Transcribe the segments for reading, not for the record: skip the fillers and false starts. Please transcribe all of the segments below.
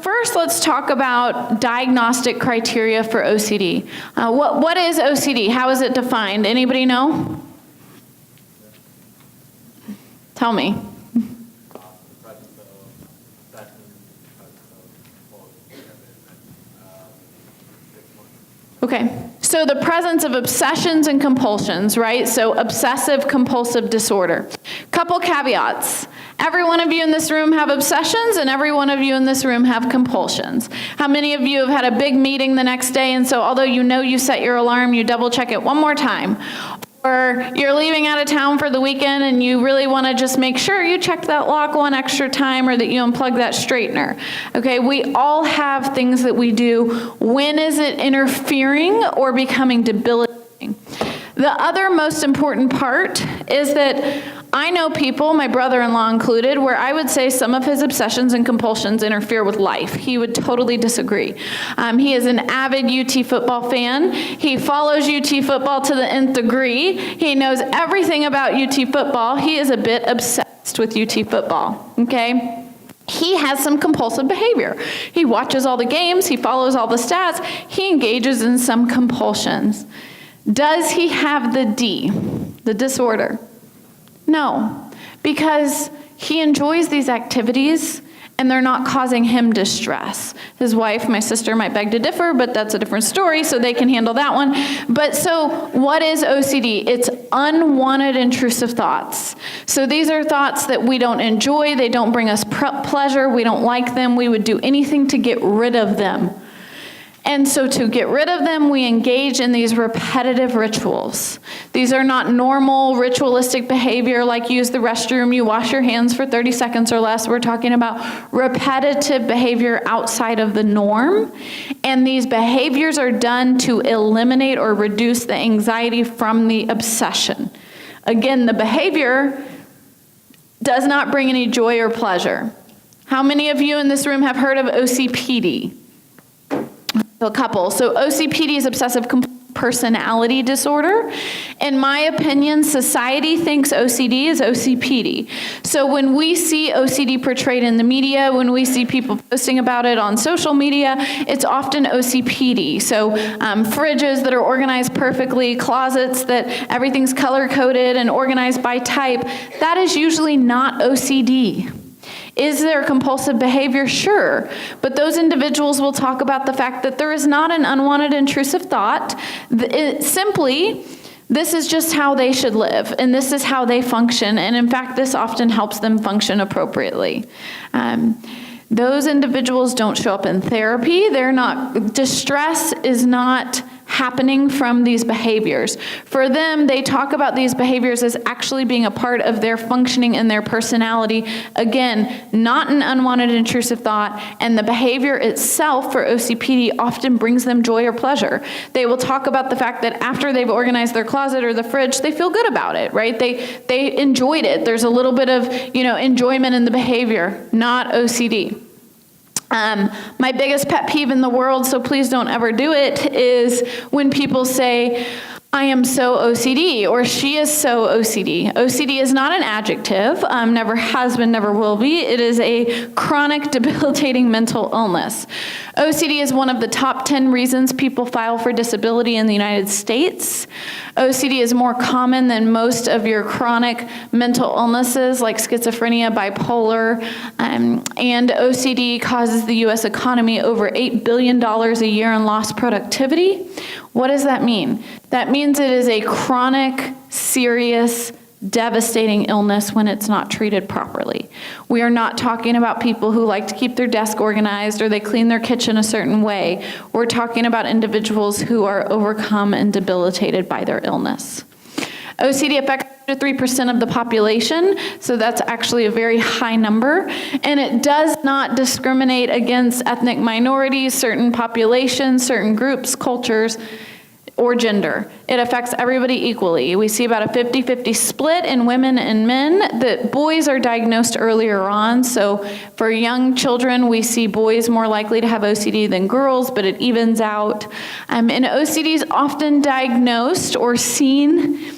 First, let's talk about diagnostic criteria for OCD. What is OCD? How is it defined? Anybody know? Tell me. Okay, so the presence of obsessions and compulsions, right? So obsessive compulsive disorder. Couple caveats. Every one of you in this room have obsessions, and every one of you in this room have compulsions. How many of you have had a big meeting the next day, and so although you know you set your alarm, you double check it one more time? Or you're leaving out of town for the weekend and you really want to just make sure you check that lock one extra time, or that you unplug that straightener. Okay, we all have things that we do. When is it interfering or becoming debilitating? The other most important part is that I know people, my brother-in-law included, where I would say some of his obsessions and compulsions interfere with life. He would totally disagree. He is an avid UT football fan. He follows UT football to the nth degree. He knows everything about UT football. He is a bit obsessed with UT football, okay? He has some compulsive behavior. He watches all the games. He follows all the stats. He engages in some compulsions. Does he have the D, the disorder? No, because he enjoys these activities and they're not causing him distress. His wife, my sister, might beg to differ, but that's a different story, so they can handle that one. But so what is OCD? It's unwanted intrusive thoughts. So these are thoughts that we don't enjoy, they don't bring us pleasure, we don't like them, we would do anything to get rid of them. And so to get rid of them, we engage in these repetitive rituals. These are not normal ritualistic behavior like use the restroom, you wash your hands for 30 seconds or less. We're talking about repetitive behavior outside of the norm. And these behaviors are done to eliminate or reduce the anxiety from the obsession. Again, the behavior does not bring any joy or pleasure. How many of you in this room have heard of Ocpd? A couple. So OCPD is obsessive personality disorder. In my opinion, society thinks OCD is OCPD. So when we see OCD portrayed in the media, when we see people posting about it on social media, it's often OCPD. So fridges that are organized perfectly, closets that everything's color-coded and organized by type, that is usually not OCD. Is there compulsive behavior? Sure. But those individuals will talk about the fact that there is not an unwanted intrusive thought. Simply, this is just how they should live, and this is how they function. And in fact, this often helps them function appropriately. Those individuals don't show up in therapy. Distress is not happening from these behaviors. For them, they talk about these behaviors as actually being a part of their functioning and their personality. Again, not an unwanted intrusive thought, and the behavior itself for OCPD often brings them joy or pleasure. They will talk about the fact that after they've organized their closet or the fridge, they feel good about it, right? They enjoyed it. There's a little bit of, enjoyment in the behavior, not OCD. My biggest pet peeve in the world, so please don't ever do it, is when people say, I am so OCD, or she is so OCD. OCD is not an adjective, never has been, never will be. It is a chronic, debilitating mental illness. OCD is one of the top 10 reasons people file for disability in the United States. OCD is more common than most of your chronic mental illnesses like schizophrenia, bipolar, and OCD causes the U.S. economy over $8 billion a year in lost productivity. What does that mean? That means it is a chronic, serious, devastating illness when it's not treated properly. We are not talking about people who like to keep their desk organized or they clean their kitchen a certain way. We're talking about individuals who are overcome and debilitated by their illness. OCD affects 3% of the population, so that's actually a very high number, and it does not discriminate against ethnic minorities, certain populations, certain groups, cultures, or gender. It affects everybody equally. We see about a 50-50 split in women and men. That boys are diagnosed earlier on, so for young children, we see boys more likely to have OCD than girls, but it evens out. And OCD is often diagnosed or seen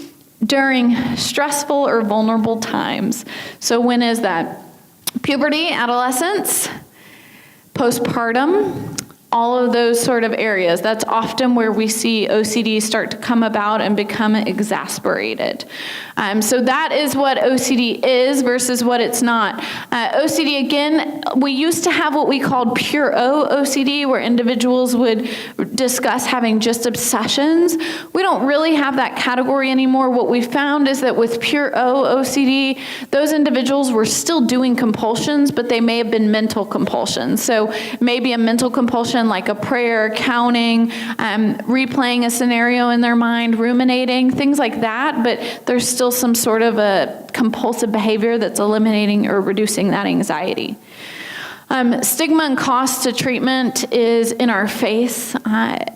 during stressful or vulnerable times. So when is that? Puberty, adolescence, postpartum, all of those sort of areas. That's often where we see OCD start to come about and become exasperated. So that is what OCD is versus what it's not. OCD, again, we used to have what we called pure O OCD, where individuals would discuss having just obsessions. We don't really have that category anymore. What we found is that with pure O OCD, those individuals were still doing compulsions, but they may have been mental compulsions. So maybe a mental compulsion like a prayer, counting, replaying a scenario in their mind, ruminating, things like that, but there's still some sort of a compulsive behavior that's eliminating or reducing that anxiety. Stigma and cost to treatment is in our face.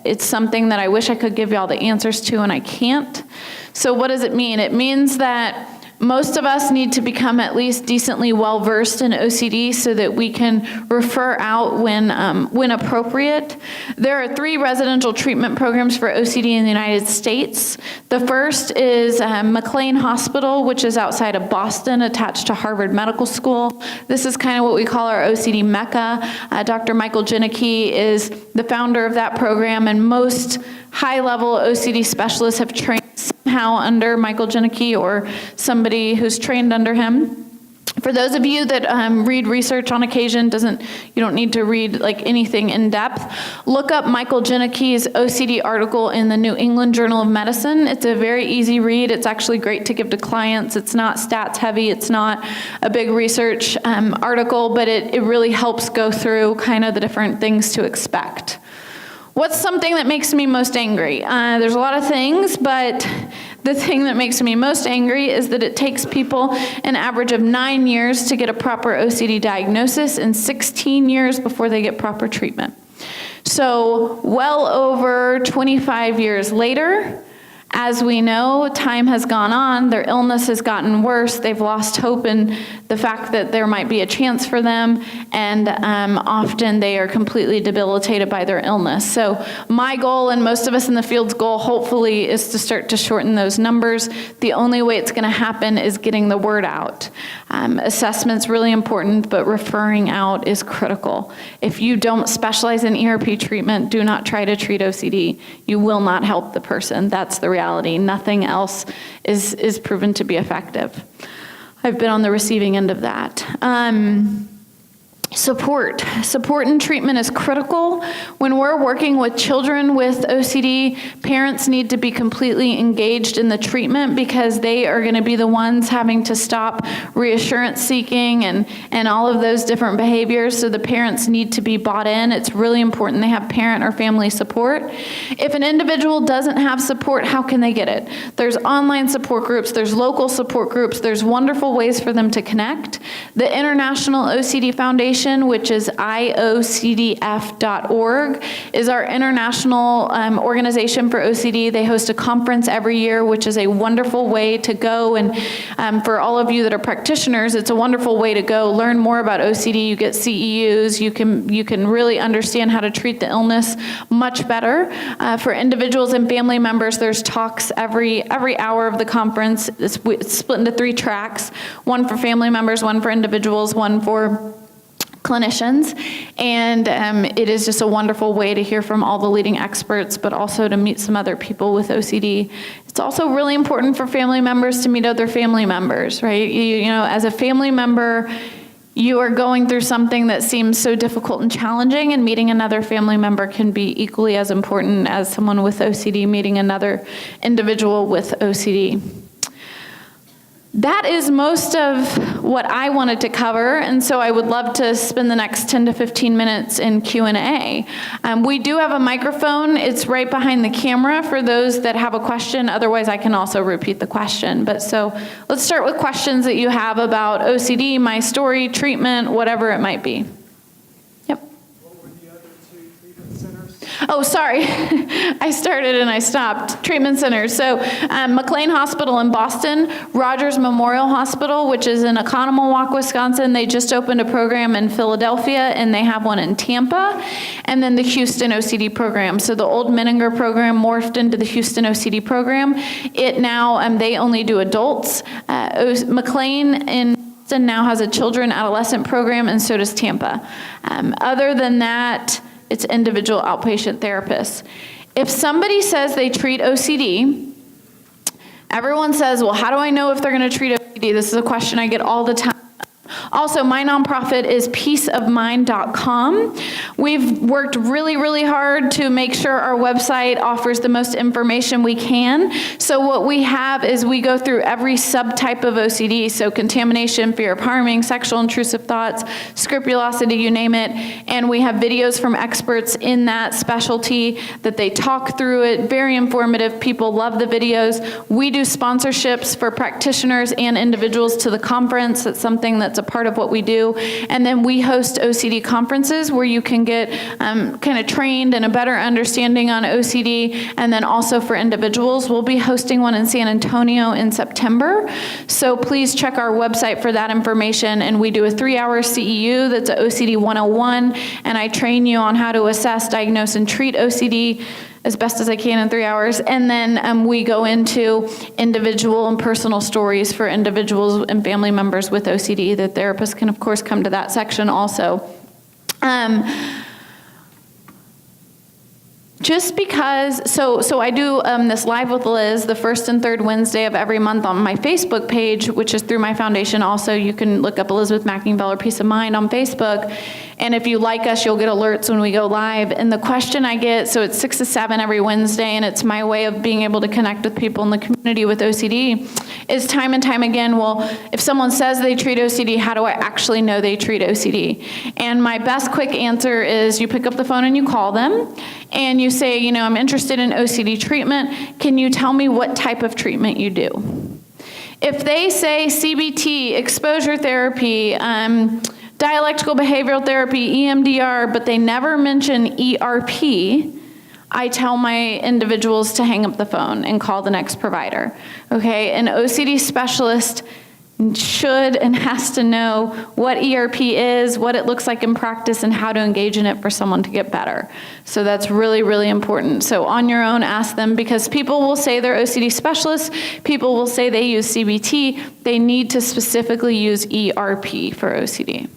It's something that I wish I could give y'all the answers to, and I can't. So what does it mean? It means that most of us need to become at least decently well-versed in OCD so that we can refer out when appropriate. There are 3 residential treatment programs for OCD in the United States. The first is McLean Hospital, which is outside of Boston, attached to Harvard Medical School. This is kind of what we call our OCD mecca. Dr. Michael Janicki is the founder of that program, and most high-level OCD specialists have trained somehow under Michael Janicki or somebody who's trained under him. For those of you that read research on occasion, you don't need to read like anything in depth. Look up Michael Janicki's OCD article in the New England Journal of Medicine. It's a very easy read. It's actually great to give to clients. It's not stats heavy. It's not a big research article, but it really helps go through kind of the different things to expect. What's something that makes me most angry? There's a lot of things, but the thing that makes me most angry is that it takes people an average of 9 years to get a proper OCD diagnosis and 16 years before they get proper treatment. So well over 25 years later, as we know, time has gone on, their illness has gotten worse, they've lost hope in the fact that there might be a chance for them, and often they are completely debilitated by their illness. So my goal, and most of us in the field's goal, hopefully, is to start to shorten those numbers. The only way it's going to happen is getting the word out. Assessment's really important, but referring out is critical. If you don't specialize in ERP treatment, do not try to treat OCD. You will not help the person. That's the reality. Nothing else is proven to be effective. I've been on the receiving end of that. Support and treatment is critical. When we're working with children with OCD, parents need to be completely engaged in the treatment because they are going to be the ones having to stop reassurance seeking and all of those different behaviors. So the parents need to be bought in. It's really important they have parent or family support. If an individual doesn't have support, how can they get it? There's online support groups, there's local support groups, there's wonderful ways for them to connect. The International OCD Foundation, which is iocdf.org, is our international organization for OCD. They host a conference every year, which is a wonderful way to go. And for all of you that are practitioners, it's a wonderful way to go. Learn more about OCD. You get CEUs. You can really understand how to treat the illness much better. For individuals and family members, there's talks every hour of the conference. It's split into 3 tracks, one for family members, one for individuals, one for clinicians, and it is just a wonderful way to hear from all the leading experts, but also to meet some other people with OCD. It's also really important for family members to meet other family members, right? You know, as a family member, you are going through something that seems so difficult and challenging, and meeting another family member can be equally as important as someone with OCD meeting another individual with OCD. That is most of what I wanted to cover, and so I would love to spend the next 10 to 15 minutes in Q&A. We do have a microphone. It's right behind the camera for those that have a question. Otherwise, I can also repeat the question. But so let's start with questions that you have about OCD, my story, treatment, whatever it might be. Yep. What were the other 2 treatment centers? Oh, sorry. I started and I stopped. Treatment centers. So McLean Hospital in Boston, Rogers Memorial Hospital, which is in Oconomowoc, Wisconsin. They just opened a program in Philadelphia, and they have one in Tampa. And then the Houston OCD program. So the old Menninger program morphed into the Houston OCD program. It now, they only do adults. McLean in Austin now has a children adolescent program, and so does Tampa. Other than that, it's individual outpatient therapists. If somebody says they treat OCD, everyone says, well, how do I know if they're going to treat OCD? This is a question I get all the time. Also, my nonprofit is peaceofmind.com. We've worked really, really hard to make sure our website offers the most information we can. So what we have is we go through every subtype of OCD, so contamination, fear of harming, sexual intrusive thoughts, scrupulosity, you name it, and we have videos from experts in that specialty that they talk through it. Very informative. People love the videos. We do sponsorships for practitioners and individuals to the conference. That's something that's a part of what we do. And then we host OCD conferences where you can get kind of trained and a better understanding on OCD. And then also for individuals, we'll be hosting one in San Antonio in September. So please check our website for that information. And we do a 3-hour CEU that's a OCD 101. And I train you on how to assess, diagnose, and treat OCD as best as I can in 3 hours. And then we go into individual and personal stories for individuals and family members with OCD. The therapists can, of course, come to that section also. Just because, so I do this Live with Liz the first and third Wednesday of every month on my Facebook page, which is through my foundation. Also, you can look up Elizabeth Mackingvale Peace of Mind on Facebook. And if you like us, you'll get alerts when we go live. And the question I get, so it's 6 to 7 every Wednesday, and it's my way of being able to connect with people in the community with OCD, is time and time again, well, if someone says they treat OCD, how do I actually know they treat OCD? And my best quick answer is you pick up the phone and you call them, and you say, you know, I'm interested in OCD treatment. Can you tell me what type of treatment you do? If they say CBT, exposure therapy, dialectical behavioral therapy, EMDR, but they never mention ERP, I tell my individuals to hang up the phone and call the next provider. Okay, an OCD specialist should and has to know what ERP is, what it looks like in practice, and how to engage in it for someone to get better. So that's really, really important. So on your own, ask them, because people will say they're OCD specialists, people will say they use CBT, they need to specifically use ERP for OCD.